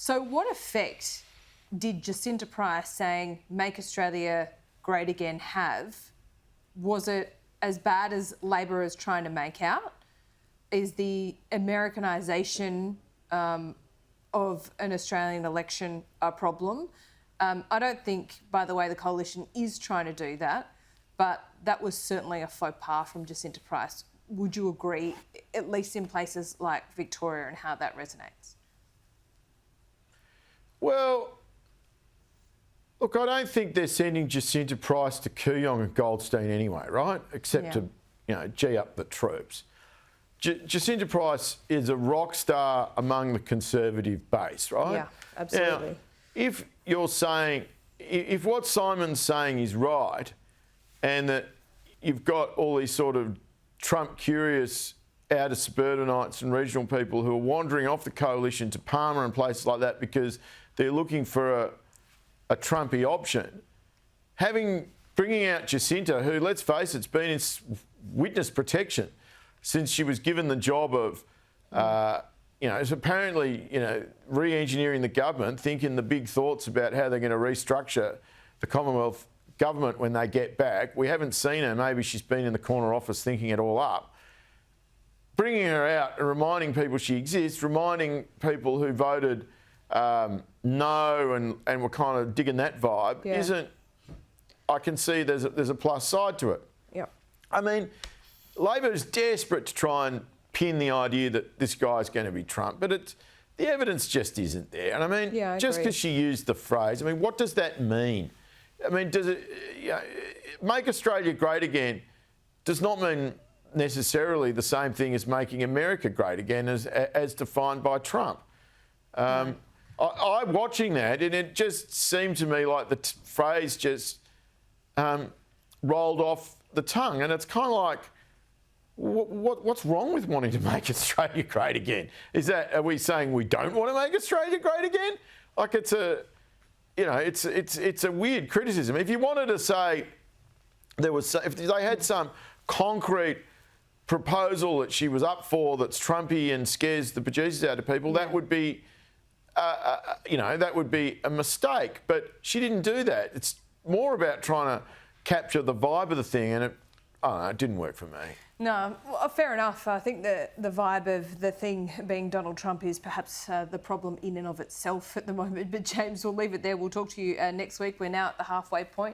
So what effect did Jacinta Price saying "Make Australia Great Again" have? Was it as bad as Labor is trying to make out? Is the Americanisation of an Australian election a problem? I don't think, by the way, the coalition is trying to do that, but that was certainly a faux pas from Jacinta Price. Would you agree, at least in places like Victoria, and how that resonates? Well, look, I don't think they're sending Jacinta Price to Kooyong and Goldstein anyway, right? Except to, gee up the troops. Jacinta Price is a rock star among the Conservative base, right? Yeah, absolutely. Now, if you're saying, if what Simon's saying is right, and that you've got all these sort of Trump-curious outer suburbanites and regional people who are wandering off the coalition to Palmer and places like that because they're looking for a Trumpy option, bringing out Jacinta, who, let's face it, has been in witness protection since she was given the job of, is apparently, re-engineering the government, thinking the big thoughts about how they're going to restructure the Commonwealth government when they get back. We haven't seen her. Maybe she's been in the corner office thinking it all up. Bringing her out and reminding people she exists, reminding people who voted no and were kind of digging that vibe, isn't... I can see there's a plus side to it. Yep. I mean, Labor is desperate to try and pin the idea that this guy's going to be Trump, but the evidence just isn't there. And I mean, just because she used the phrase, I mean, what does that mean? I mean, does it make Australia great again does not mean necessarily the same thing as making America great again as defined by Trump. I'm watching that, and it just seemed to me like the phrase just rolled off the tongue, and it's kind of like, what's wrong with wanting to make Australia great again? Are we saying we don't want to make Australia great again? Like it's a weird criticism. If you wanted to say if they had some concrete proposal that she was up for that's Trumpy and scares the producers out of people, that would be, that would be a mistake. But she didn't do that. It's more about trying to capture the vibe of the thing, and it didn't work for me. No, well, fair enough. I think the vibe of the thing being Donald Trump is perhaps the problem in and of itself at the moment. But James, we'll leave it there. We'll talk to you next week. We're now at the halfway point.